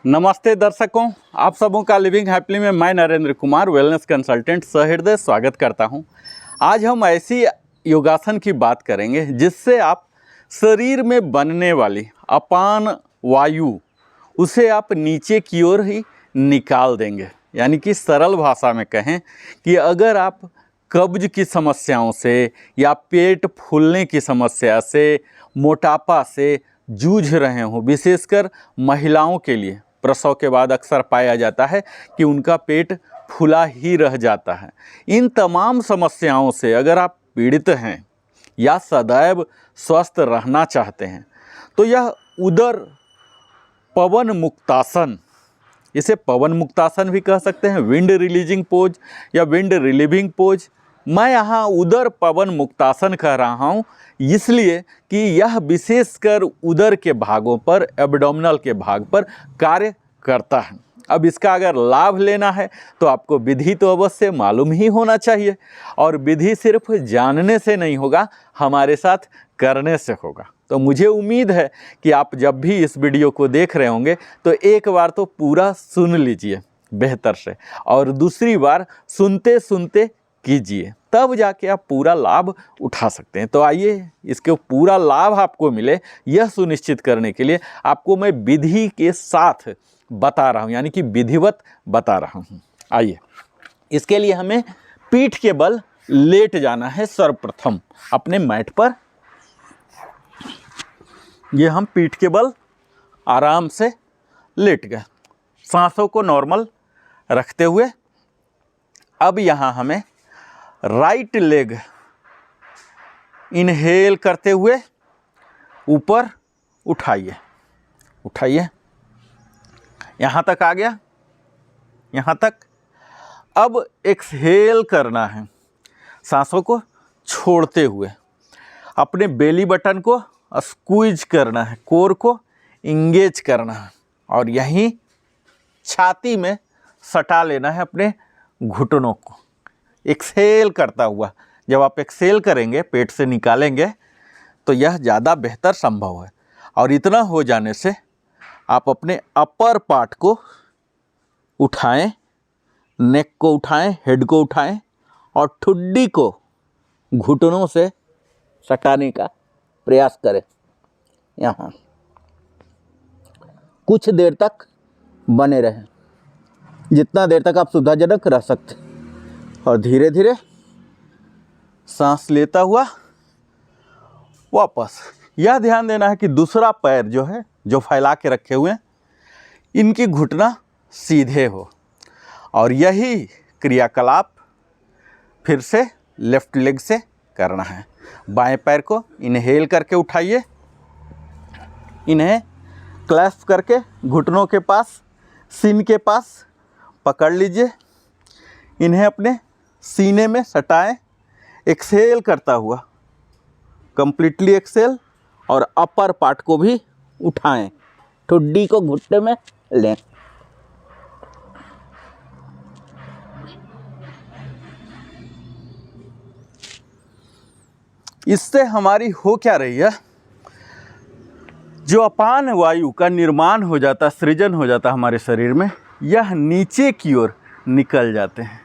नमस्ते दर्शकों, आप सबों का लिविंग हैप्पीली में मैं नरेंद्र कुमार वेलनेस कंसल्टेंट सहृदय स्वागत करता हूं। आज हम ऐसी योगासन की बात करेंगे जिससे आप शरीर में बनने वाली अपान वायु उसे आप नीचे की ओर ही निकाल देंगे। यानी कि सरल भाषा में कहें कि अगर आप कब्ज की समस्याओं से या पेट फूलने की समस्या से, मोटापा से जूझ रहे हो, विशेषकर महिलाओं के लिए प्रसव के बाद अक्सर पाया जाता है कि उनका पेट फूला ही रह जाता है। इन तमाम समस्याओं से अगर आप पीड़ित हैं या सदैव स्वस्थ रहना चाहते हैं तो यह उदर पवन मुक्तासन, इसे पवन मुक्तासन भी कह सकते हैं, विंड रिलीजिंग पोज या विंड रिलीविंग पोज। मैं यहाँ उदर पवन मुक्तासन कह रहा हूँ इसलिए कि यह विशेषकर उदर के भागों पर, एब्डोमिनल के भाग पर कार्य करता है। अब इसका अगर लाभ लेना है तो आपको विधि तो अवश्य मालूम ही होना चाहिए, और विधि सिर्फ जानने से नहीं होगा, हमारे साथ करने से होगा। तो मुझे उम्मीद है कि आप जब भी इस वीडियो को देख रहे होंगे तो एक बार तो पूरा सुन लीजिए बेहतर से, और दूसरी बार सुनते सुनते कीजिए, तब जाके आप पूरा लाभ उठा सकते हैं। तो आइए, इसके पूरा लाभ आपको मिले यह सुनिश्चित करने के लिए आपको मैं विधि के साथ बता रहा हूँ, यानी कि विधिवत बता रहा हूँ। आइए, इसके लिए हमें पीठ के बल लेट जाना है। सर्वप्रथम अपने मैट पर ये हम पीठ के बल आराम से लेट गए, सांसों को नॉर्मल रखते हुए। अब यहाँ हमें राइट लेग इनहेल करते हुए ऊपर उठाइए, उठाइए, यहाँ तक आ गया, यहाँ तक। अब एक्सहेल करना है, सांसों को छोड़ते हुए अपने बेली बटन को स्क्वीज करना है, कोर को इंगेज करना है, और यहीं छाती में सटा लेना है अपने घुटनों को एक्सहेल करता हुआ। जब आप एक्सहेल करेंगे, पेट से निकालेंगे, तो यह ज़्यादा बेहतर संभव है। और इतना हो जाने से आप अपने अपर पार्ट को उठाएं, नेक को उठाएं, हेड को उठाएं, और ठुड्डी को घुटनों से सटाने का प्रयास करें। यहाँ कुछ देर तक बने रहें, जितना देर तक आप सुविधाजनक रह सकते, और धीरे धीरे सांस लेता हुआ वापस। यह ध्यान देना है कि दूसरा पैर जो है, जो फैला के रखे हुए हैं, इनकी घुटना सीधे हो, और यही क्रियाकलाप फिर से लेफ्ट लेग से करना है। बाएं पैर को इनहेल करके उठाइए, इन्हें क्लैस्प करके घुटनों के पास, सीन के पास पकड़ लीजिए, इन्हें अपने सीने में सटाएं, एक्सहेल करता हुआ, कंप्लीटली एक्सहेल, और अपर पार्ट को भी उठाएं, ठुड्डी को घुटने में लें। इससे हमारी हो क्या रही है, जो अपान वायु का निर्माण हो जाता, सृजन हो जाता हमारे शरीर में, यह नीचे की ओर निकल जाते हैं,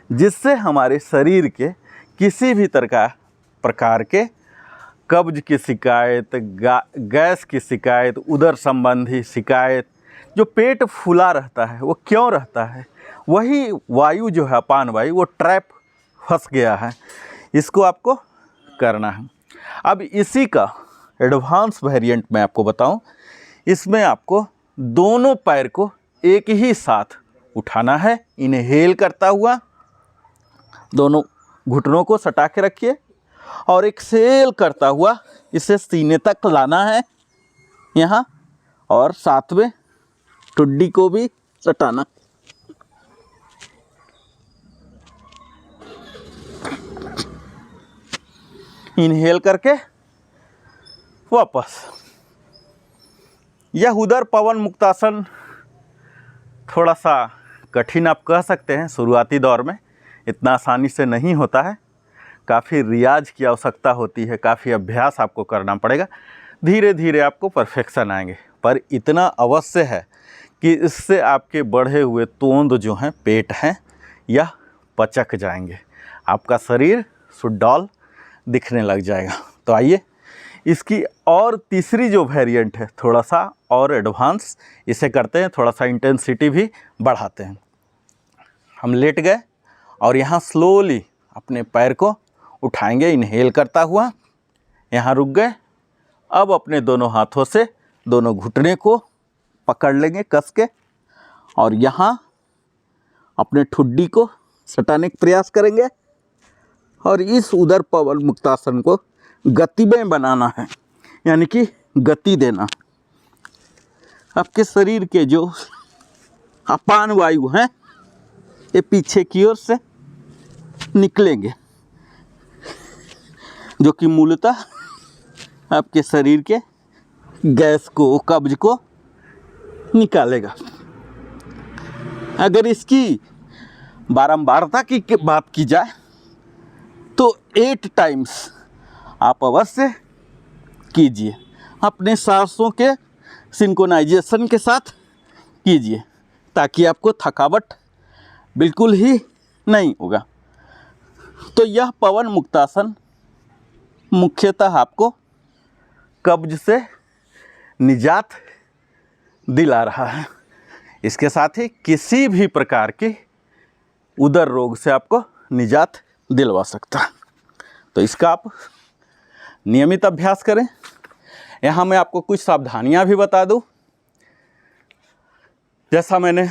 जिससे हमारे शरीर के किसी भी प्रकार के कब्ज की शिकायत, गैस की शिकायत, उदर संबंधी शिकायत, जो पेट फूला रहता है वो क्यों रहता है, वही वायु जो है अपान वायु, वो ट्रैप फंस गया है। इसको आपको करना है। अब इसी का एडवांस वेरिएंट मैं आपको बताऊं, इसमें आपको दोनों पैर को एक ही साथ उठाना है, इनहेल करता हुआ, दोनों घुटनों को सटा के रखिए, और एक्सहेल करता हुआ इसे सीने तक लाना है यहाँ, और साथ में ठुड्डी को भी सटाना। इनहेल करके वापस। यह उदर पवन मुक्तासन थोड़ा सा कठिन आप कह सकते हैं, शुरुआती दौर में इतना आसानी से नहीं होता है, काफ़ी रियाज की आवश्यकता होती है, काफ़ी अभ्यास आपको करना पड़ेगा, धीरे धीरे आपको परफेक्शन आएंगे। पर इतना अवश्य है कि इससे आपके बढ़े हुए तोंद जो हैं, पेट हैं, यह पचक जाएंगे, आपका शरीर सुडौल दिखने लग जाएगा। तो आइए इसकी और तीसरी जो वेरिएंट है, थोड़ा सा और एडवांस इसे करते हैं, थोड़ा सा इंटेंसिटी भी बढ़ाते हैं। हम लेट गए और यहाँ स्लोली अपने पैर को उठाएंगे इनहेल करता हुआ, यहाँ रुक गए। अब अपने दोनों हाथों से दोनों घुटने को पकड़ लेंगे कस के और यहाँ अपने ठुड्डी को सटाने का प्रयास करेंगे और इस उदर पवन मुक्तासन को गतिमय बनाना है, यानी कि गति देना। आपके शरीर के जो अपान वायु हैं ये पीछे की ओर से निकलेंगे, जो कि मूलतः आपके शरीर के गैस को, कब्ज को निकालेगा। अगर इसकी बारंबारता की बात की जाए तो 8 टाइम्स आप अवश्य कीजिए, अपने सांसों के सिंक्रोनाइजेशन के साथ कीजिए, ताकि आपको थकावट बिल्कुल ही नहीं होगा। तो यह पवन मुक्तासन मुख्यतः आपको कब्ज से निजात दिला रहा है। इसके साथ ही किसी भी प्रकार की उदर रोग से आपको निजात दिलवा सकता है। तो इसका आप नियमित अभ्यास करें। यहाँ मैं आपको कुछ सावधानियाँ भी बता दूँ। जैसा मैंने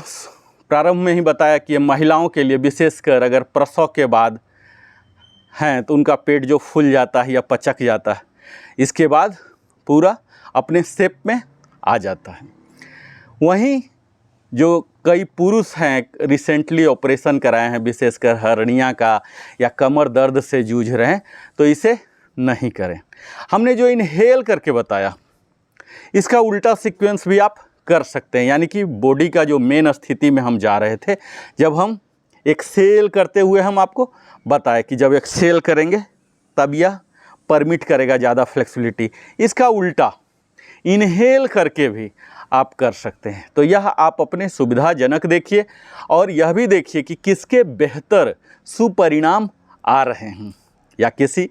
प्रारंभ में ही बताया कि ये महिलाओं के लिए, विशेषकर अगर प्रसव के बाद हैं तो उनका पेट जो फूल जाता है या पचक जाता है, इसके बाद पूरा अपने शेप में आ जाता है। वहीं जो कई पुरुष हैं रिसेंटली ऑपरेशन कराए हैं, विशेषकर हर्निया का या कमर दर्द से जूझ रहे हैं, तो इसे नहीं करें। हमने जो इनहेल करके बताया, इसका उल्टा सीक्वेंस भी आप कर सकते हैं, यानी कि बॉडी का जो मेन स्थिति में हम जा रहे थे, जब हम एक्सेल करते हुए हम आपको बताया कि जब एक्सेल करेंगे तब यह परमिट करेगा ज़्यादा फ्लेक्सिबिलिटी। इसका उल्टा इनहेल करके भी आप कर सकते हैं। तो यह आप अपने सुविधाजनक देखिए और यह भी देखिए कि किसके बेहतर सुपरिणाम आ रहे हैं, या किसी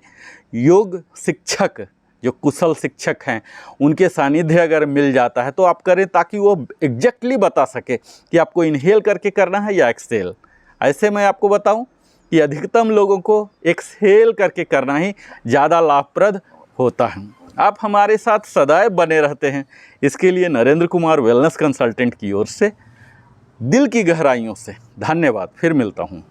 योग शिक्षक जो कुशल शिक्षक हैं उनके सानिध्य अगर मिल जाता है तो आप करें, ताकि वो एग्जैक्टली बता सके कि आपको इनहेल करके करना है या एक्सहेल। ऐसे मैं आपको बताऊं कि अधिकतम लोगों को एक्सहेल करके करना ही ज़्यादा लाभप्रद होता है। आप हमारे साथ सदैव बने रहते हैं, इसके लिए नरेंद्र कुमार वेलनेस कंसल्टेंट की ओर से दिल की गहराइयों से धन्यवाद। फिर मिलता हूँ।